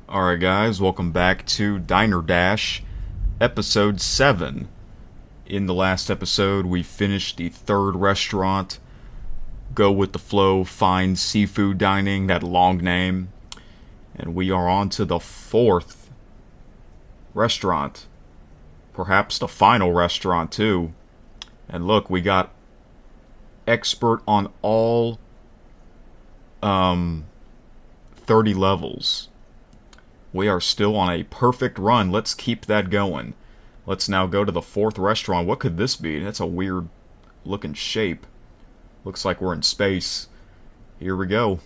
Alright guys, welcome back to Diner Dash, episode 7. In the last episode, we finished the third restaurant, Go with the Flow Fine Seafood Dining, that long name. And we are on to the fourth restaurant. Perhaps the final restaurant too. And look, we got expert on all 30 levels. We are still on a perfect run. Let's keep that going. Let's now go to the fourth restaurant. What could this be? That's a weird looking shape. Looks like we're in space. Here we go.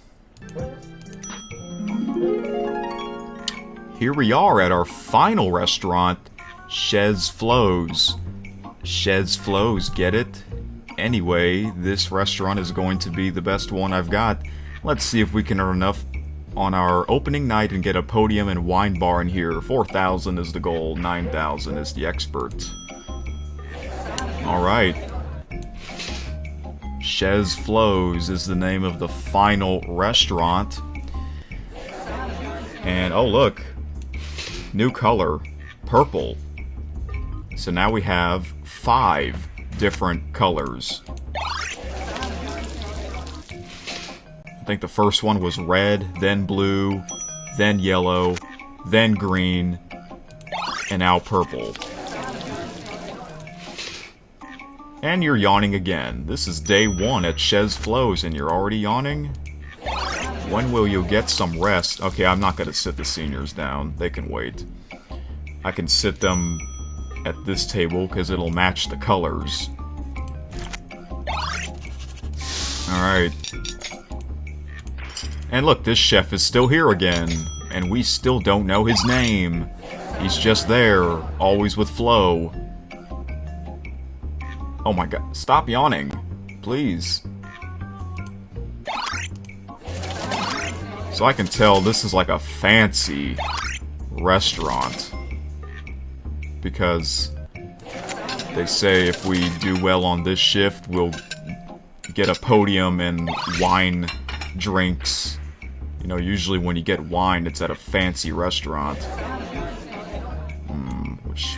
Here we are at our final restaurant, Chez Flows. Chez Flows, get it? Anyway, this restaurant is going to be the best one I've got. Let's see if we can earn enough on our opening night and get a podium and wine bar in here. 4,000 is the goal, 9,000 is the expert. Alright. Chez Flows is the name of the final restaurant. And, oh look. New color. Purple. So now we have 5 different colors. I think the first one was red, then blue, then yellow, then green, and now purple. And you're yawning again. This is day 1 at Chez Flows and you're already yawning? When will you get some rest? Okay, I'm not going to sit the seniors down. They can wait. I can sit them at this table because it'll match the colors. Alright. And look, this chef is still here again, and we still don't know his name. He's just there, always with Flo. Oh my god, stop yawning, please. So I can tell this is like a fancy restaurant. Because they say if we do well on this shift, we'll get a podium and wine drinks. You know, usually when you get wine, it's at a fancy restaurant.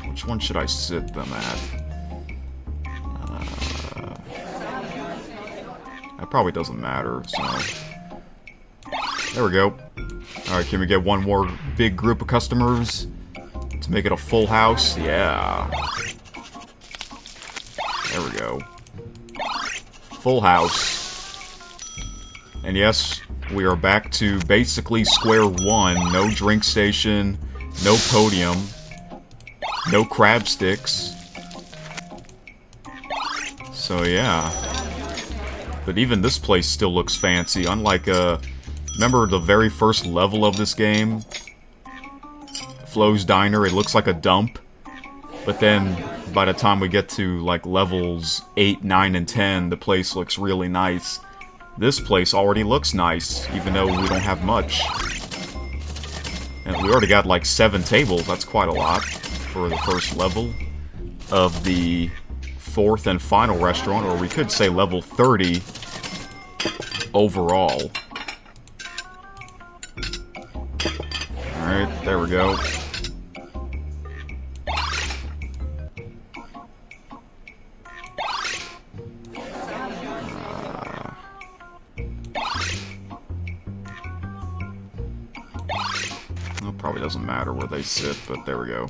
Which one should I sit them at? That probably doesn't matter, so... There we go. Alright, can we get one more big group of customers to make it a full house? Yeah. There we go. Full house. And yes, we are back to basically square one. No drink station, no podium, no crab sticks. So yeah. But even this place still looks fancy, unlike remember the very first level of this game? Flo's Diner, it looks like a dump. But then, by the time we get to, like, levels 8, 9, and 10, the place looks really nice. This place already looks nice, even though we don't have much. And we already got, like, 7 tables. That's quite a lot for the first level of the fourth and final restaurant, or we could say level 30 overall. Alright, there we go. Well, probably doesn't matter where they sit, but there we go.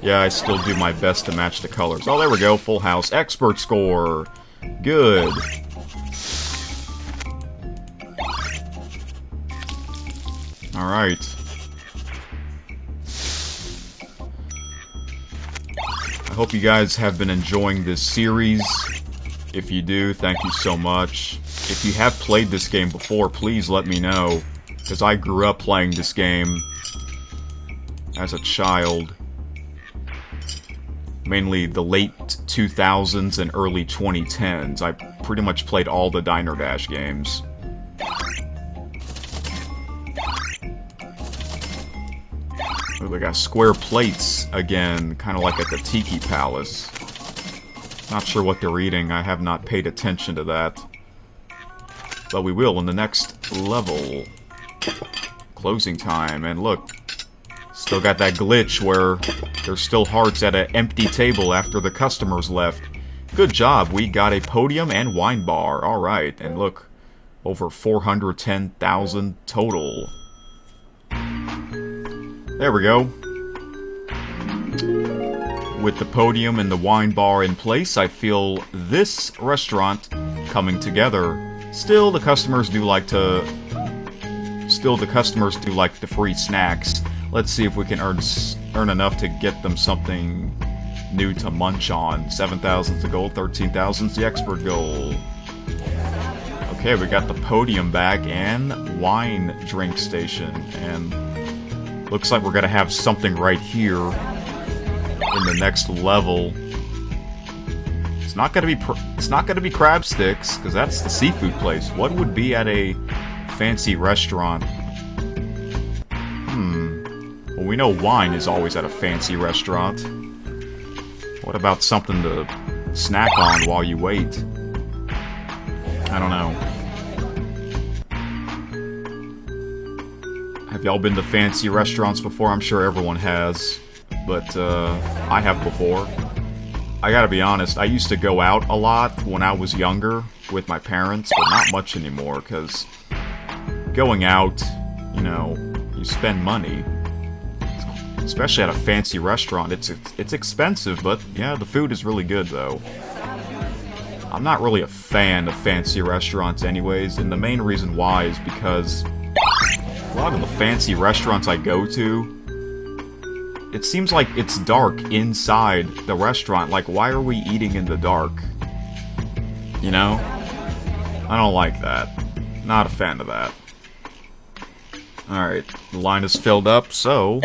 Yeah, I still do my best to match the colors. Oh, there we go, full house. Expert score! Good. Alright. I hope you guys have been enjoying this series. If you do, thank you so much. If you have played this game before, please let me know. Because I grew up playing this game as a child. Mainly the late 2000s and early 2010s. I pretty much played all the Diner Dash games. Oh, they got square plates again, kind of like at the Tiki Palace. Not sure what they're eating, I have not paid attention to that. But we will in the next level. Closing time, and look, Still got that glitch where there's still hearts at an empty table after the customers left. Good job, we got a podium and wine bar. Alright, and look, over 410,000 total. There we go. With the podium and the wine bar in place, I feel this restaurant coming together. Still, the customers do like the free snacks. Let's see if we can earn enough to get them something new to munch on. 7,000's the gold, 13,000's the expert gold. Okay, we got the podium back and wine drink station, and looks like we're gonna have something right here in the next level. It's not gonna be crab sticks, because that's the seafood place. What would be at a fancy restaurant? Well, we know wine is always at a fancy restaurant. What about something to snack on while you wait? I don't know. Have y'all been to fancy restaurants before? I'm sure everyone has, but I have before. I gotta be honest, I used to go out a lot when I was younger with my parents, but not much anymore, because going out, you know, you spend money. Especially at a fancy restaurant. It's expensive, but yeah, the food is really good, though. I'm not really a fan of fancy restaurants anyways, and the main reason why is because a lot of the fancy restaurants I go to, it seems like it's dark inside the restaurant. Like, why are we eating in the dark? You know? I don't like that. Not a fan of that. Alright, the line is filled up, so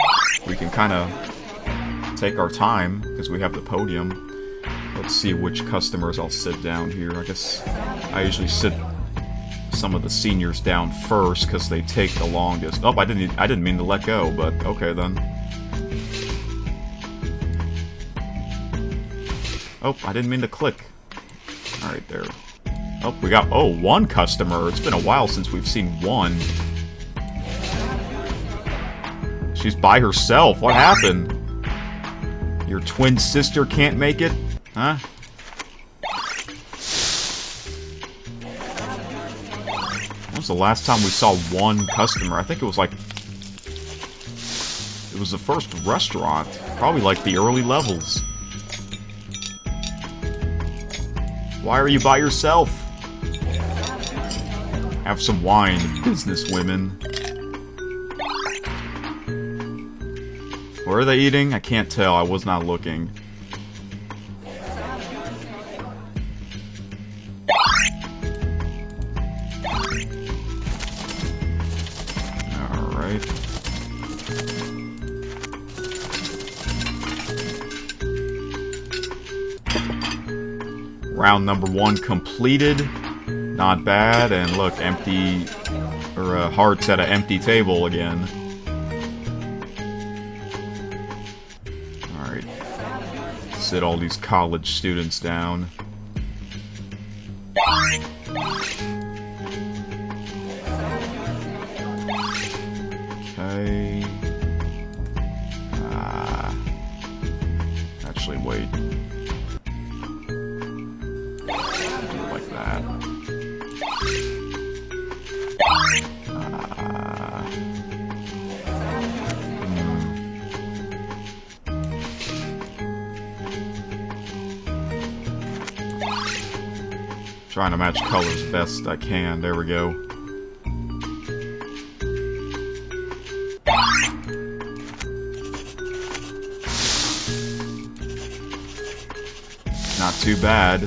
we can kind of take our time, because we have the podium. Let's see which customers I'll sit down here. I guess I usually sit some of the seniors down first, because they take the longest. Oh, I didn't mean to let go, but okay then. Oh, I didn't mean to click. Alright, there. Oh, we got, one customer. It's been a while since we've seen one. She's by herself. What happened? Your twin sister can't make it? Huh? When was the last time we saw one customer? I think it was like... It was the first restaurant. Probably like the early levels. Why are you by yourself? Have some wine, businesswomen. Where are they eating? I can't tell. I was not looking. Alright. Round number 1 completed. Not bad. And look, empty... Or hearts at an empty table again. Sit all these college students down. Okay. Actually, wait. Do it like that. Trying to match colors best I can. There we go. Not too bad.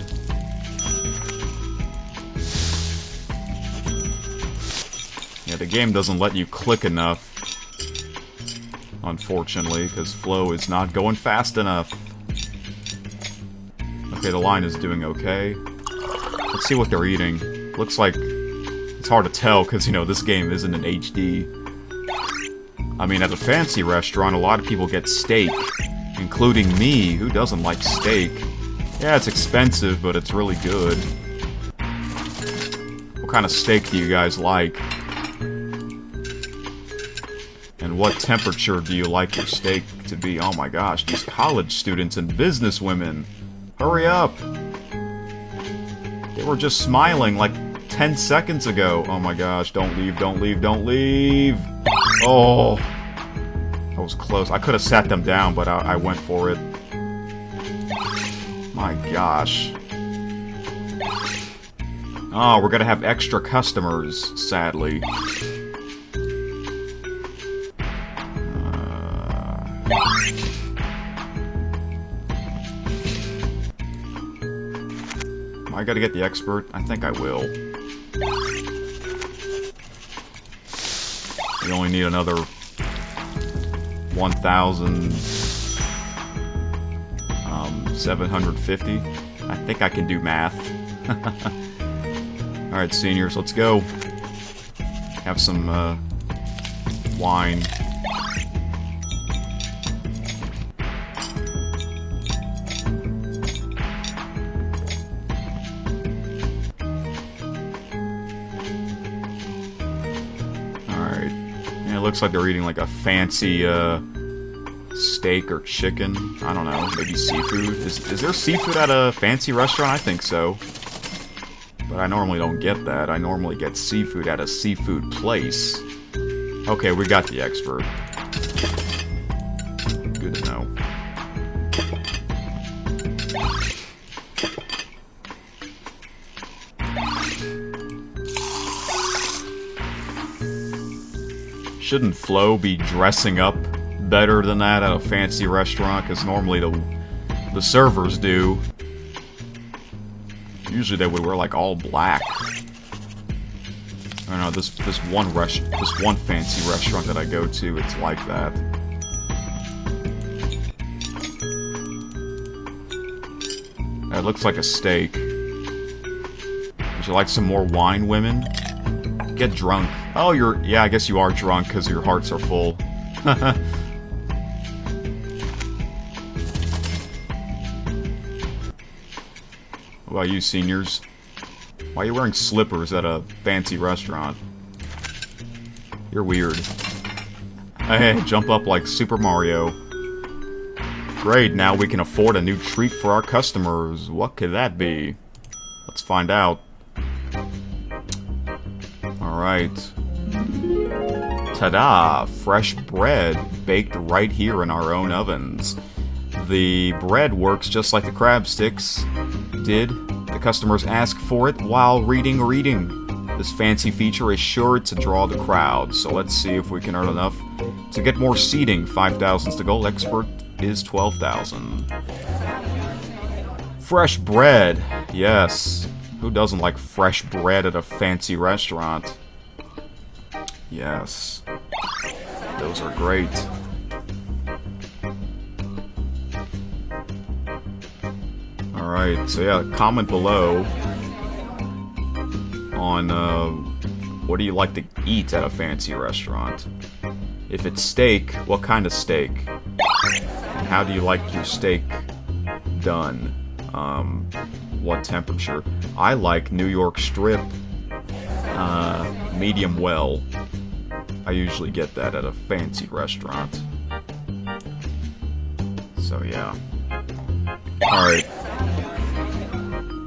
Yeah, the game doesn't let you click enough. Unfortunately, because flow is not going fast enough. Okay, the line is doing okay. Let's see what they're eating. Looks like... It's hard to tell, because, you know, this game isn't in HD. I mean, at a fancy restaurant, a lot of people get steak. Including me, who doesn't like steak? Yeah, it's expensive, but it's really good. What kind of steak do you guys like? And And what temperature do you like your steak to be? Oh my gosh, these college students and business women. Hurry up! They were just smiling like 10 seconds ago. Oh my gosh, don't leave, don't leave, don't leave! Oh! That was close. I could have sat them down, but I went for it. My gosh. Oh, we're gonna have extra customers, sadly. I gotta get the expert. I think I will. We only need another 1,750. I think I can do math. Alright, seniors, let's go. Have some wine. Looks like they're eating like a fancy steak or chicken. I don't know, maybe seafood. Is there seafood at a fancy restaurant? I think so. But I normally don't get that. I normally get seafood at a seafood place. Okay, we got the expert. Good to know. Shouldn't Flo be dressing up better than that at a fancy restaurant? Because normally the servers do. Usually they would wear like all black. I don't know. This one fancy restaurant that I go to, it's like that. It looks like a steak. Would you like some more wine, women? Get drunk. Oh, yeah, I guess you are drunk because your hearts are full. What about you, seniors? Why are you wearing slippers at a fancy restaurant? You're weird. Hey, jump up like Super Mario. Great, now we can afford a new treat for our customers. What could that be? Let's find out. Alright. Ta-da! Fresh bread, baked right here in our own ovens. The bread works just like the crab sticks did. The customers ask for it while reading or eating. This fancy feature is sure to draw the crowd, so let's see if we can earn enough to get more seating. 5,000 to go. Expert is 12,000. Fresh bread. Yes. Who doesn't like fresh bread at a fancy restaurant? Yes. Those are great. Alright, so yeah, comment below on what do you like to eat at a fancy restaurant? If it's steak, what kind of steak? And how do you like your steak done? What temperature? I like New York strip, medium well. I usually get that at a fancy restaurant. So yeah. Alright.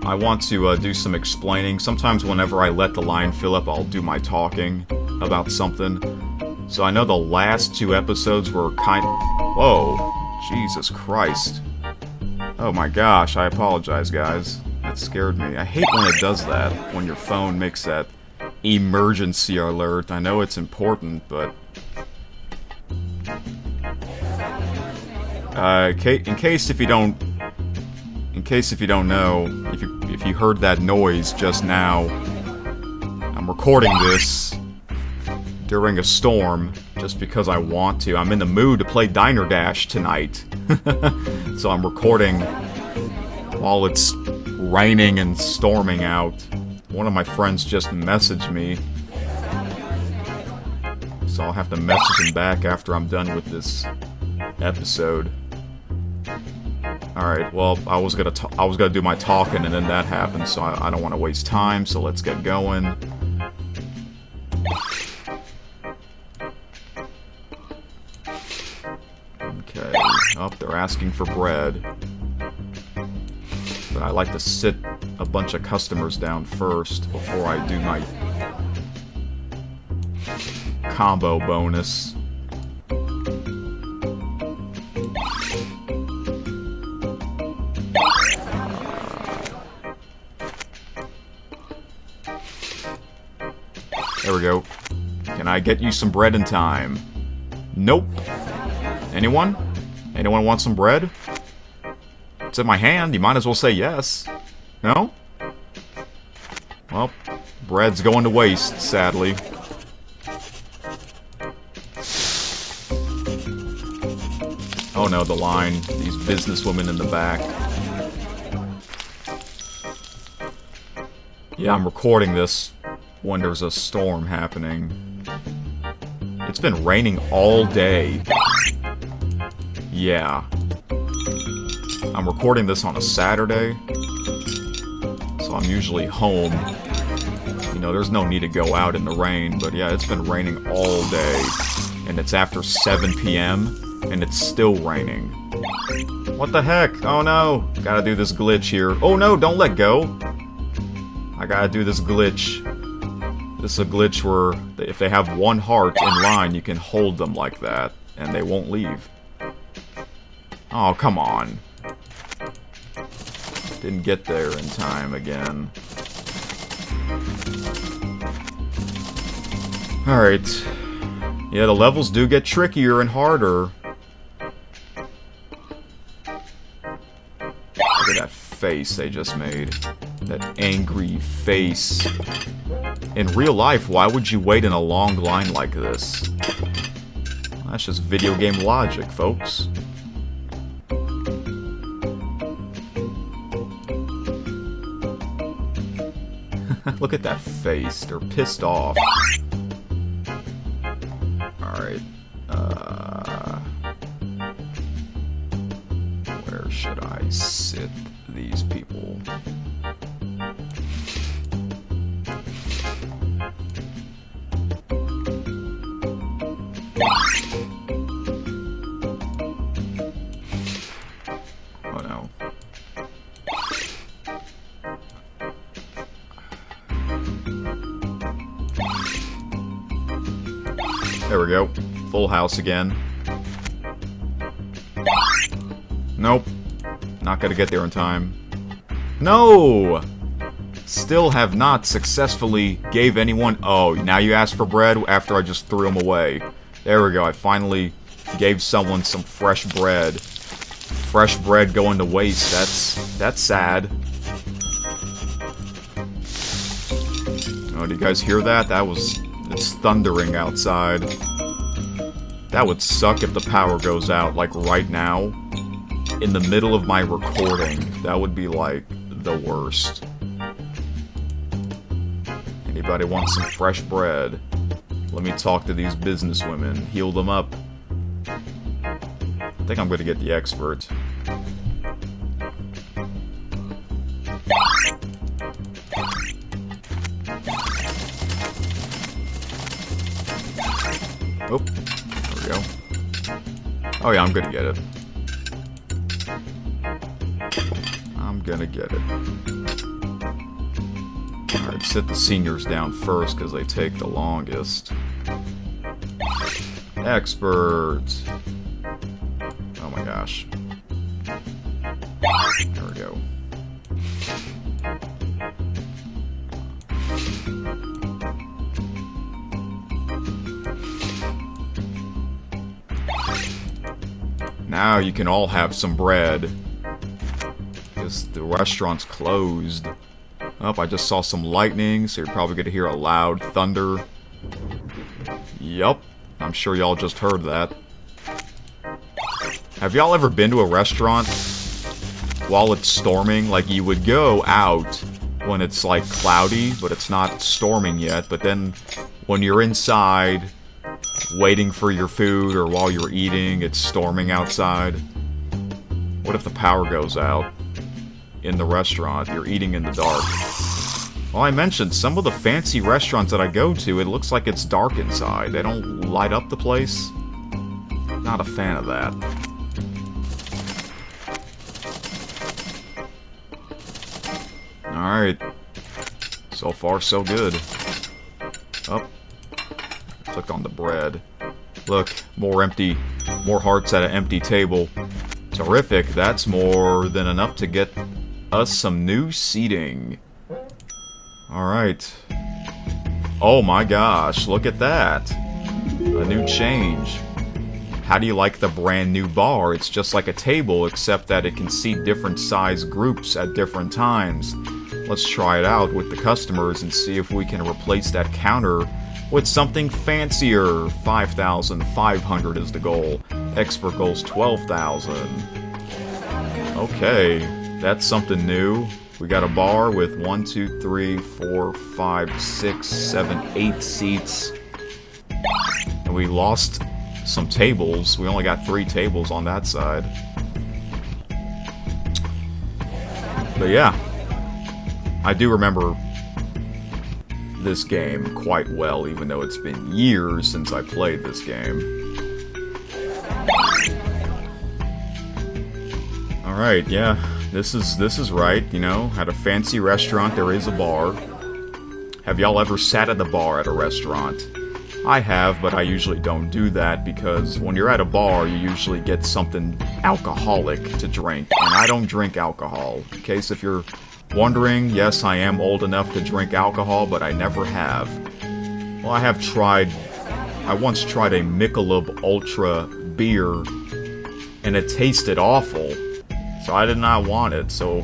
I want to do some explaining. Sometimes whenever I let the line fill up, I'll do my talking about something. So I know the last two episodes were Whoa. Jesus Christ. Oh my gosh, I apologize, guys. That scared me. I hate when it does that, when your phone makes that emergency alert. I know it's important, but... in case if you don't know, if you heard that noise just now, I'm recording this during a storm just because I want to. I'm in the mood to play Diner Dash tonight. So I'm recording while it's raining and storming out. One of my friends just messaged me, so I'll have to message him back after I'm done with this episode. Alright, well, I was gonna do my talking and then that happened, so I don't want to waste time, so let's get going. Okay. Oh, they're asking for bread. But I like to sit a bunch of customers down first before I do my combo bonus. There we go. Can I get you some bread in time? Nope. Anyone? Anyone want some bread? It's in my hand, you might as well say yes. No? Well, bread's going to waste, sadly. Oh no, the line. These businesswomen in the back. Yeah, I'm recording this when there's a storm happening. It's been raining all day. Yeah. I'm recording this on a Saturday, so I'm usually home. You know, there's no need to go out in the rain, but yeah, it's been raining all day. And it's after 7 p.m., and it's still raining. What the heck? Oh no! Gotta do this glitch here. Oh no, don't let go! I gotta do this glitch. This is a glitch where if they have one heart in line, you can hold them like that, and they won't leave. Oh, come on. Didn't get there in time again. Alright. Yeah, the levels do get trickier and harder. Look at that face they just made. That angry face. In real life, why would you wait in a long line like this? Well, that's just video game logic, folks. Look at that face. They're pissed off. Alright. Where should I sit these people? Oh no. There we go. Full house again. Nope. Not gonna get there in time. No! Still have not successfully gave anyone... Oh, now you ask for bread after I just threw them away. There we go. I finally gave someone some fresh bread. Fresh bread going to waste. That's sad. Oh, do you guys hear that? It's thundering outside. That would suck if the power goes out, like, right now. In the middle of my recording. That would be, like, the worst. Anybody want some fresh bread? Let me talk to these businesswomen. Heal them up. I think I'm gonna get the expert. Oh, there we go. Oh yeah, I'm gonna get it. I'm gonna get it. Alright, sit the seniors down first, because they take the longest. Expert! Oh my gosh. There we go. Now you can all have some bread. Because the restaurant's closed. Oh, I just saw some lightning, so you're probably going to hear a loud thunder. Yup. I'm sure y'all just heard that. Have y'all ever been to a restaurant while it's storming? Like, you would go out when it's, like, cloudy, but it's not storming yet. But then, when you're inside, waiting for your food, or while you're eating, it's storming outside. What if the power goes out in the restaurant? You're eating in the dark. Well, I mentioned, some of the fancy restaurants that I go to, it looks like it's dark inside. They don't light up the place. Not a fan of that. Alright. So far, so good. Oh. Click on the bread. Look, more hearts at an empty table. Terrific, that's more than enough to get us some new seating. Alright. Oh my gosh, look at that. A new change. How do you like the brand new bar? It's just like a table, except that it can seat different size groups at different times. Let's try it out with the customers and see if we can replace that counter with something fancier. 5,500 is the goal. Expert goal's 12,000. Okay, that's something new. We got a bar with 1, 2, 3, 4, 5, 6, 7, 8 seats. And we lost some tables. We only got 3 tables on that side. But yeah, I do remember this game quite well, even though it's been years since I played this game. Alright, yeah, this is right, you know, at a fancy restaurant there is a bar. Have y'all ever sat at the bar at a restaurant? I have, but I usually don't do that because when you're at a bar, you usually get something alcoholic to drink, and I don't drink alcohol. In case if you're wondering, yes, I am old enough to drink alcohol, but I never have. Well, I once tried a Michelob Ultra beer, and it tasted awful, so I did not want it, so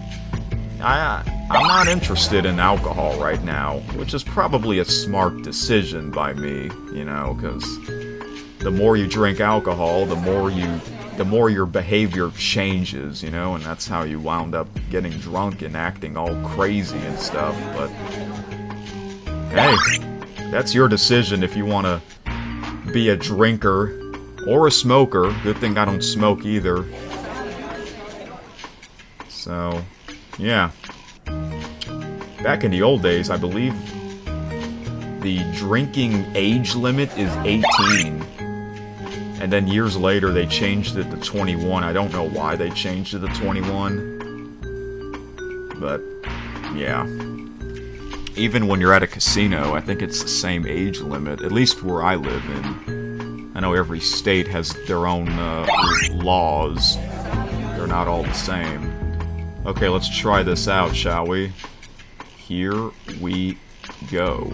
I'm not interested in alcohol right now, which is probably a smart decision by me, you know, because the more you drink alcohol, the more your behavior changes, you know, and that's how you wound up getting drunk and acting all crazy and stuff, but hey, that's your decision if you want to be a drinker or a smoker. Good thing I don't smoke either. So, yeah. Back in the old days, I believe the drinking age limit is 18. And then years later, they changed it to 21. I don't know why they changed it to 21. But, yeah. Even when you're at a casino, I think it's the same age limit, at least where I live in. I know every state has their own laws. They're not all the same. Okay, let's try this out, shall we? Here we go.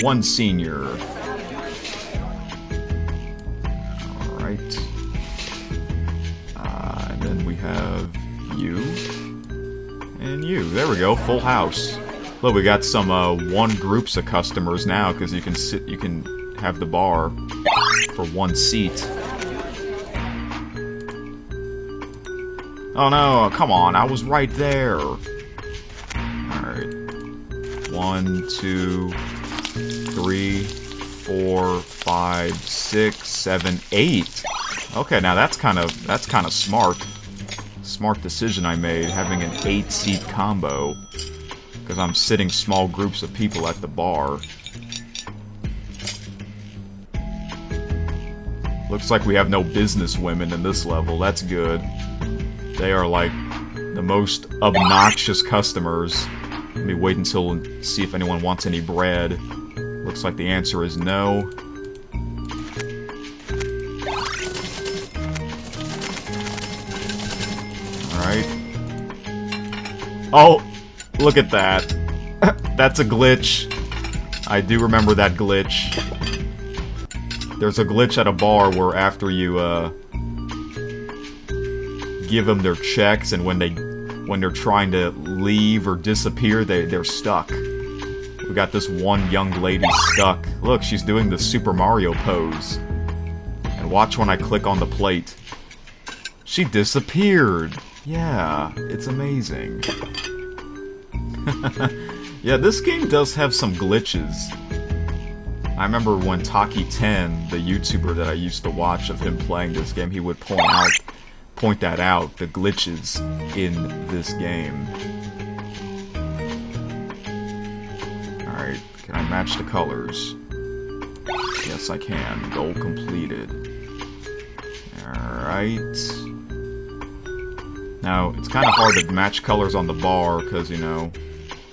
One senior. Alright. And then we have you. And you. There we go, full house. Look, we got some one groups of customers now, because you can have the bar for one seat. Oh no, come on, I was right there. Alright. 1, 2, 3, 4, 5, 6, 7, 8. Okay, now that's kind of smart. Smart decision I made, having an 8-seat combo. Because I'm sitting small groups of people at the bar. Looks like we have no business women in this level. That's good. They are like the most obnoxious customers. Let me wait until see if anyone wants any bread. Looks like the answer is no. Alright. Oh! Look at that. That's a glitch. I do remember that glitch. There's a glitch at a bar where after you give them their checks, and when they're trying to leave or disappear, they're stuck. We got this one young lady stuck. Look, she's doing the Super Mario pose. And watch when I click on the plate. She disappeared. Yeah, it's amazing. Yeah, this game does have some glitches. I remember when Taki10, the YouTuber that I used to watch of him playing this game, he would point that out, the glitches in this game. Alright, can I match the colors? Yes, Yes, I can. Goal completed. Alright. Now, it's kind of hard to match colors on the bar, because, you know,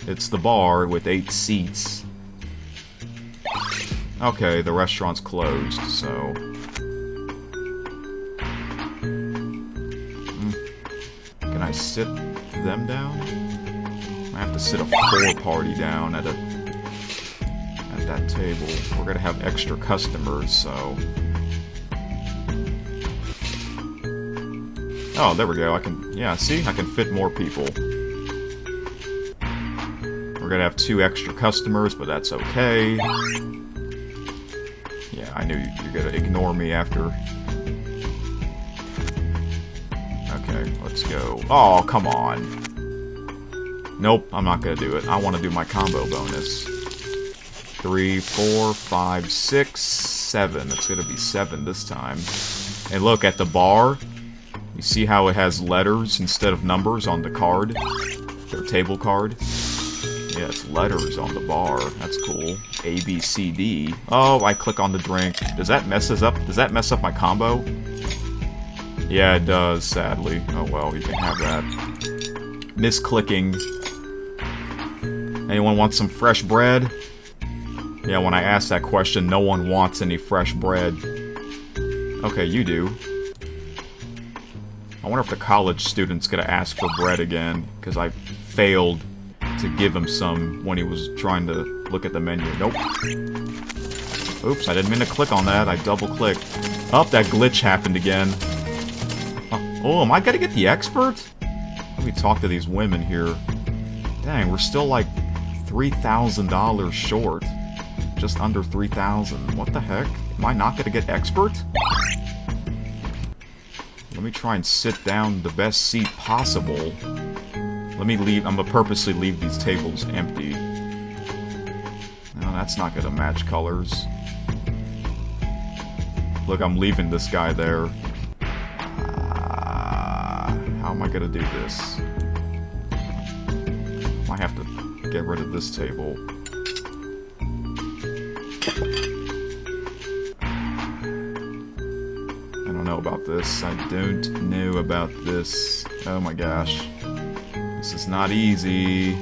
it's the bar with 8 seats. Okay, the restaurant's closed, so... Can I sit them down? I have to sit a 4-party down at that table. We're gonna have extra customers, so... Oh, there we go. I can... Yeah, see? I can fit more people. We're gonna have 2 extra customers, but that's okay. Yeah, I knew you're gonna ignore me after... Okay, let's go. Oh, come on. Nope, I'm not gonna do it. I want to do my combo bonus. 3, 4, 5, 6, 7. It's gonna be 7 this time. And look, at the bar, you see how it has letters instead of numbers on the card? Their table card? Yeah, it's letters on the bar. That's cool. A, B, C, D. Oh, I click on the drink. Does that mess us up? Does that mess up my combo? Yeah, it does, sadly. Oh well, you can have that. Misclicking. Anyone want some fresh bread? Yeah, when I asked that question, no one wants any fresh bread. Okay, you do. I wonder if the college student's gonna ask for bread again, because I failed to give him some when he was trying to look at the menu. Nope. Oops, I didn't mean to click on that. I double-clicked. Oh, that glitch happened again. Oh, am I gonna get the expert? Let me talk to these women here. Dang, we're still like $3,000 short. Just under 3,000. What the heck? Am I not gonna get expert? Let me try and sit down the best seat possible. Let me leave. I'm gonna purposely leave these tables empty. No, that's not gonna match colors. Look, I'm leaving this guy there. How am I gonna do this? Might have to get rid of this table. I don't know about this. I don't know about this. Oh my gosh. This is not easy.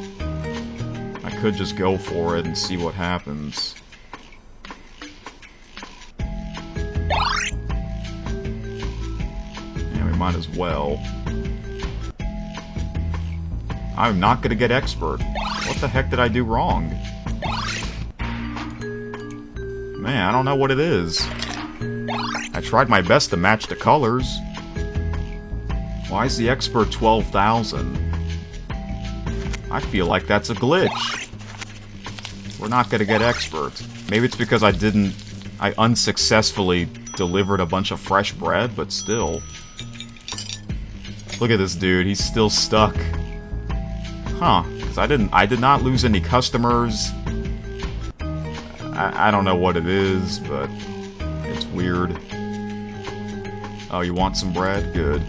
I could just go for it and see what happens. Yeah, we might as well. I'm not gonna get expert. What the heck did I do wrong? Man, I don't know what it is. I tried my best to match the colors. Why is the expert 12,000? I feel like that's a glitch. We're not gonna get expert. Maybe it's because I unsuccessfully delivered a bunch of fresh bread, but still. Look at this dude, he's still stuck. Huh, because I did not lose any customers. I don't know what it is, but it's weird. Oh, you want some bread? Good.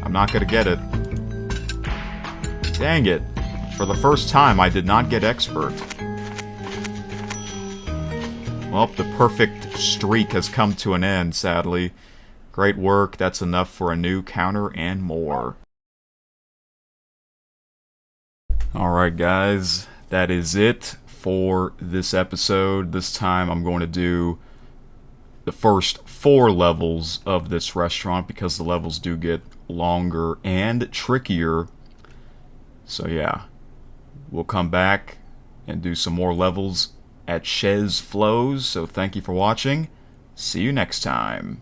I'm not gonna get it. Dang it. For the first time, I did not get expert. Well, the perfect streak has come to an end, sadly. Great work, that's enough for a new counter and more. Alright guys, that is it for this episode. This time I'm going to do the first 4 levels of this restaurant because the levels do get longer and trickier. So yeah, we'll come back and do some more levels at Chez Flows. So thank you for watching. See you next time.